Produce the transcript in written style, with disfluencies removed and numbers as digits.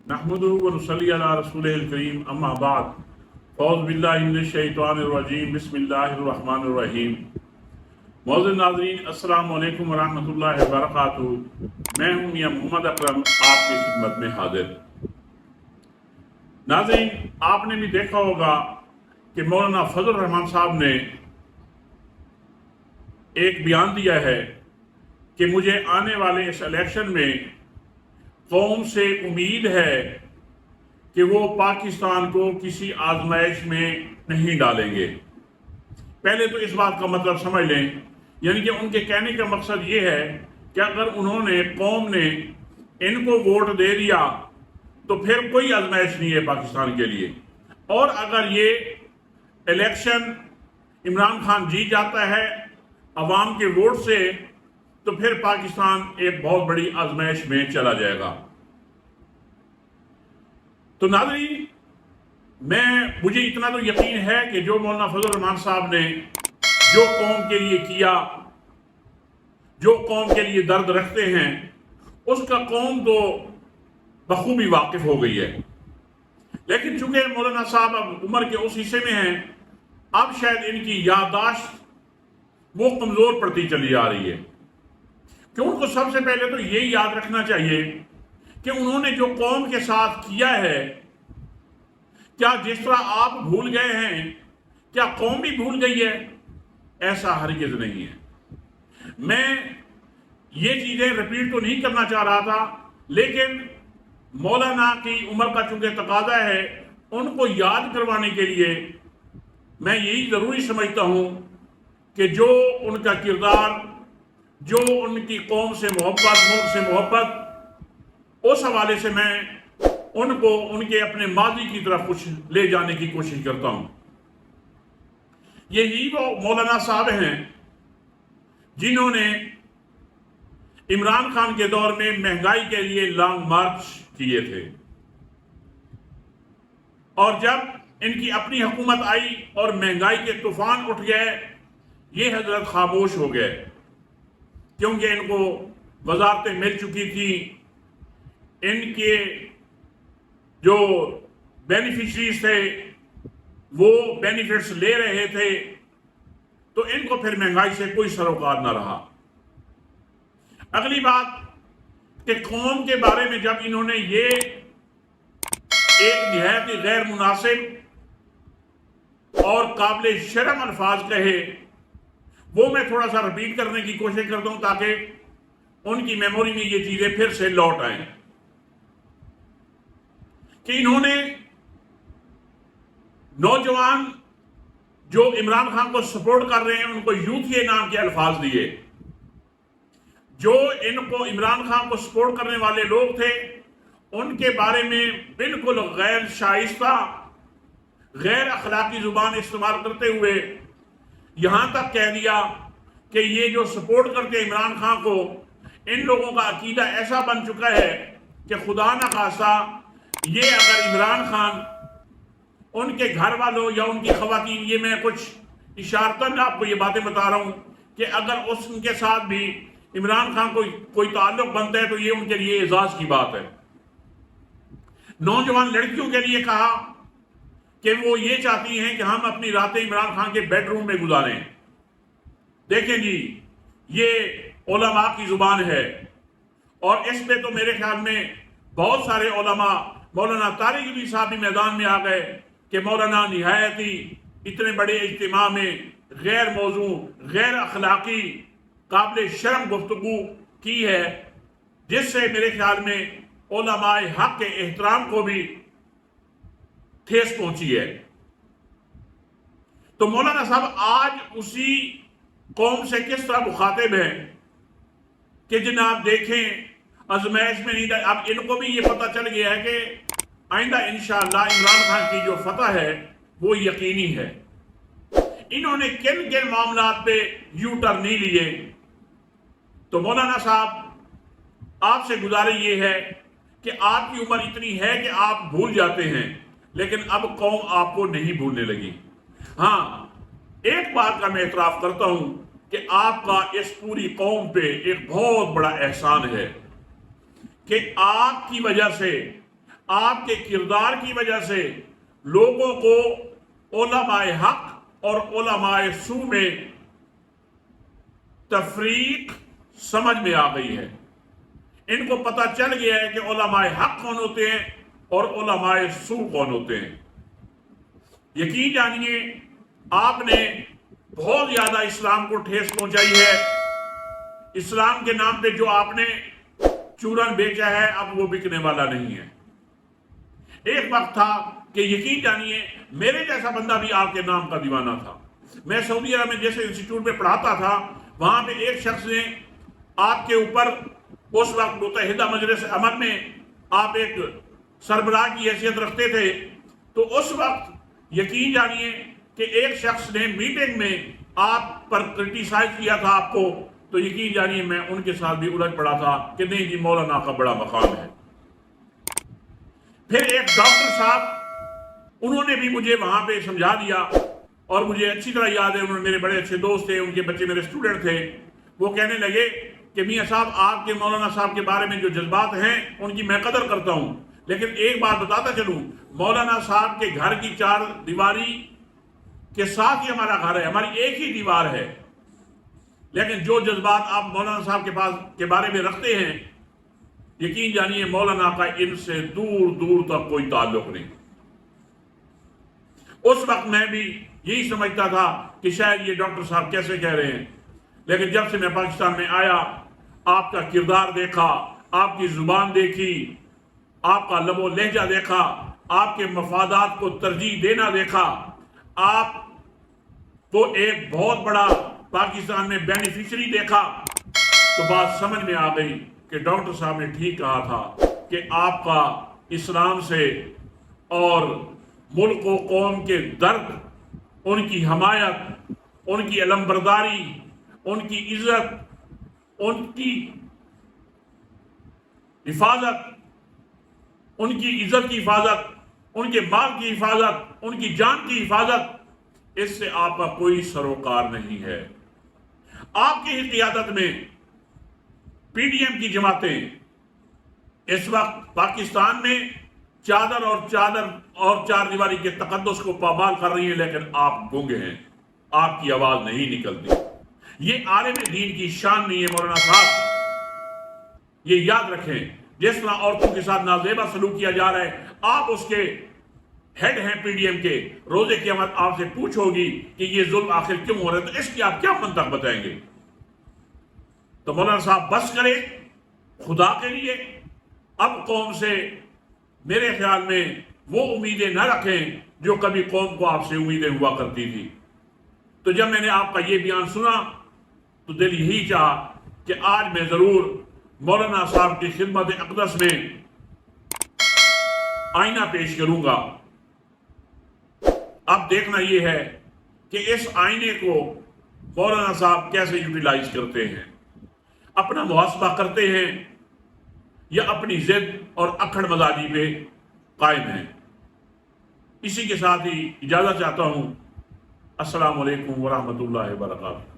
नहमदुहु व नुसल्ली अला रसूलिहिल करीम अम्मा बाद औज़ु बिल्लाहि मिनश शैतानिर रजीम बिस्मिल्लाहिर रहमानिर रहीम। मौजूद नाज़रीन अस्सलामु अलैकुम व रहमतुल्लाहि व बरकातुहू। मैं हूँ मियां मोहम्मद अकरम आपकी खिदमत में हाजिर। नाज़रीन, आपने भी देखा होगा कि मौलाना फजल रहमान साहब ने एक बयान दिया है कि मुझे आने वाले इस इलेक्शन में कौम से उम्मीद है कि वो पाकिस्तान को किसी आजमाइश में नहीं डालेंगे। पहले तो इस बात का मतलब समझ लें, यानी कि उनके कहने का मकसद ये है कि अगर उन्होंने कौम ने इनको वोट दे दिया तो फिर कोई आजमाइश नहीं है पाकिस्तान के लिए, और अगर ये इलेक्शन इमरान खान जीत जाता है अवाम के वोट से तो फिर पाकिस्तान एक बहुत बड़ी आजमाइश में चला जाएगा। तो नाज़रीन, मुझे इतना तो यकीन है कि जो मौलाना फजल रहमान साहब ने जो कौम के लिए किया, जो कौम के लिए दर्द रखते हैं, उसका कौम तो बखूबी वाकिफ हो गई है। लेकिन चूंकि मौलाना साहब अब उम्र के उस हिस्से में हैं, अब शायद इनकी याददाश्त वो कमजोर पड़ती चली जा रही है। कि उनको सबसे पहले तो यही याद रखना चाहिए कि उन्होंने जो कौम के साथ किया है, क्या जिस तरह आप भूल गए हैं क्या कौम भी भूल गई है? ऐसा हरगिज नहीं है। मैं ये चीजें रिपीट तो नहीं करना चाह रहा था, लेकिन मौलाना की उम्र का चूंकि तकाजा है, उनको याद करवाने के लिए मैं यही जरूरी समझता हूं कि जो उनका किरदार, जो उनकी कौम से मोहब्बत, मुल्क से मोहब्बत, उस हवाले से मैं उनको उनके अपने माजी की तरफ कुछ ले जाने की कोशिश करता हूं। यही वो मौलाना साहब हैं जिन्होंने इमरान खान के दौर में महंगाई के लिए लॉन्ग मार्च किए थे, और जब इनकी अपनी हुकूमत आई और महंगाई के तूफान उठ गए, ये हजरत खामोश हो गए, क्योंकि इनको वजारतें मिल चुकी थी, इनके जो बेनिफिशरीज थे वो बेनिफिट्स ले रहे थे, तो इनको फिर महंगाई से कोई सरोकार ना रहा। अगली बात कि कौम के बारे में जब इन्होंने ये एक निहायत ही गैर मुनासिब और काबिल शर्म अल्फाज कहे, वो मैं थोड़ा सा रिपीट करने की कोशिश करता हूं ताकि उनकी मेमोरी में ये चीजें फिर से लौट आए। कि इन्होंने नौजवान जो इमरान खान को सपोर्ट कर रहे हैं उनको यूथ नाम के अल्फाज दिए। जो इनको इमरान खान को सपोर्ट करने वाले लोग थे उनके बारे में बिल्कुल गैर शाइस्ता, गैर अखलाकी जुबान इस्तेमाल करते हुए यहां तक कह दिया कि ये जो सपोर्ट करते हैं इमरान खान को, इन लोगों का अकीदा ऐसा बन चुका है कि खुदा न खासा ये अगर इमरान खान उनके घर वालों या उनकी खवातीन, ये मैं कुछ इशारतन आपको ये बातें बता रहा हूं कि अगर उनके साथ भी इमरान खान को कोई ताल्लुक बनता है तो ये उनके लिए एजाज की बात है। नौजवान लड़कियों के लिए कहा कि वो ये चाहती हैं कि हम अपनी रातें इमरान खान के बेडरूम में गुजारें। देखें जी, ये उलमा की जुबान है, और इस पे तो मेरे ख्याल में बहुत सारे उलमा, मौलाना तारिक भी साहब भी मैदान में आ गए कि मौलाना निहायत ही इतने बड़े इज्तिमा में गैर मौजू, गैर अखलाकी, काबिल शर्म गुफ्तगू की है, जिससे मेरे ख्याल में उलमाए हक के एहतराम को भी ठेस पहुंची है। तो मौलाना साहब आज उसी कौम से किस तरह मुखातिब हैं कि जनाब देखें आजमाइश में नहीं। अब इनको भी ये पता चल गया है कि आइंदा इंशाअल्लाह इमरान खान की जो फतह है वो यकीनी है। इन्होंने किन किन मामलात पे यू टर्न नहीं लिए। तो मौलाना साहब, आपसे गुजारिश ये है कि आपकी उम्र इतनी है कि आप भूल जाते हैं, लेकिन अब कौम आपको नहीं भूलने लगी। हाँ, एक बात का मैं एतराफ करता हूं कि आपका इस पूरी कौम पे एक बहुत बड़ा एहसान है कि आपकी वजह से آپ کے کردار کی وجہ سے لوگوں کو علماء حق اور علماء سو میں تفریق سمجھ میں آ گئی ہے۔ ان کو پتہ چل گیا ہے کہ علماء حق کون ہوتے ہیں اور علماء سو کون ہوتے ہیں۔ یقین جانیے آپ نے بہت زیادہ اسلام کو ٹھیس پہنچائی ہے۔ اسلام کے نام پہ جو آپ نے چورن بیچا ہے اب وہ بکنے والا نہیں ہے۔ ایک وقت تھا کہ یقین جانیے میرے جیسا بندہ بھی آپ کے نام کا دیوانہ تھا۔ میں سعودی عرب میں جیسے انسٹیٹیوٹ میں پڑھاتا تھا، وہاں پہ ایک شخص نے آپ کے اوپر اس وقت متحدہ مجلس امن میں آپ ایک سربراہ کی حیثیت رکھتے تھے، تو اس وقت یقین جانیے کہ ایک شخص نے میٹنگ میں آپ پر کرٹیسائز کیا تھا آپ کو، تو یقین جانیے میں ان کے ساتھ بھی الجھ پڑا تھا کہ نہیں جی مولانا کا بڑا مقام ہے۔ پھر ایک ڈاکٹر صاحب انہوں نے بھی مجھے وہاں پہ سمجھا دیا، اور مجھے اچھی طرح یاد ہے، انہوں نے میرے بڑے اچھے دوست تھے، ان کے بچے میرے اسٹوڈنٹ تھے، وہ کہنے لگے کہ میاں صاحب آپ کے مولانا صاحب کے بارے میں جو جذبات ہیں ان کی میں قدر کرتا ہوں، لیکن ایک بات بتاتا چلوں، مولانا صاحب کے گھر کی چار دیواری کے ساتھ ہی ہمارا گھر ہے، ہماری ایک ہی دیوار ہے، لیکن جو جذبات آپ مولانا صاحب کے بارے میں رکھتے ہیں، یقین جانیے مولانا کا ان سے دور دور تک کوئی تعلق نہیں۔ اس وقت میں بھی یہی سمجھتا تھا کہ شاید یہ ڈاکٹر صاحب کیسے کہہ رہے ہیں، لیکن جب سے میں پاکستان میں آیا، آپ کا کردار دیکھا، آپ کی زبان دیکھی، آپ کا لب و لہجہ دیکھا، آپ کے مفادات کو ترجیح دینا دیکھا، آپ کو ایک بہت بڑا پاکستان میں بینیفیشری دیکھا، تو بات سمجھ میں آ گئی کہ ڈاکٹر صاحب نے ٹھیک کہا تھا کہ آپ کا اسلام سے اور ملک و قوم کے درد، ان کی حمایت، ان کی علمبرداری، ان کی عزت، ان کی حفاظت، ان کی عزت کی حفاظت، ان کے مال کی حفاظت، ان کی جان کی حفاظت، اس سے آپ کا کوئی سروکار نہیں ہے۔ آپ کی ہی قیادت میں پی ڈی ایم کی جماعتیں اس وقت پاکستان میں چادر اور چار دیواری کے تقدس کو پامال کر رہی ہیں، لیکن آپ گونگے ہیں، آپ کی آواز نہیں نکلتی۔ یہ عالم دین کی شان نہیں ہے مولانا صاحب، یہ یاد رکھیں۔ جس طرح عورتوں کے ساتھ نازیبا سلوک کیا جا رہا ہے، آپ اس کے ہیڈ ہیں پی ڈی ایم کے، روز قیامت آپ سے پوچھ ہوگی کہ یہ ظلم آخر کیوں ہو رہا ہے، تو اس کی آپ کیا منطق بتائیں گے؟ تو مولانا صاحب بس کرے خدا کے لیے، اب قوم سے میرے خیال میں وہ امیدیں نہ رکھیں جو کبھی قوم کو آپ سے امیدیں ہوا کرتی تھی۔ تو جب میں نے آپ کا یہ بیان سنا تو دل یہی چاہا کہ آج میں ضرور مولانا صاحب کی خدمت اقدس میں آئینہ پیش کروں گا۔ اب دیکھنا یہ ہے کہ اس آئینے کو مولانا صاحب کیسے یوٹیلائز کرتے ہیں، اپنا محاسبہ کرتے ہیں یا اپنی ضد اور اکھڑ مزاجی پہ قائم ہیں۔ اسی کے ساتھ ہی اجازت چاہتا ہوں۔ السلام علیکم ورحمۃ اللہ وبرکاتہ۔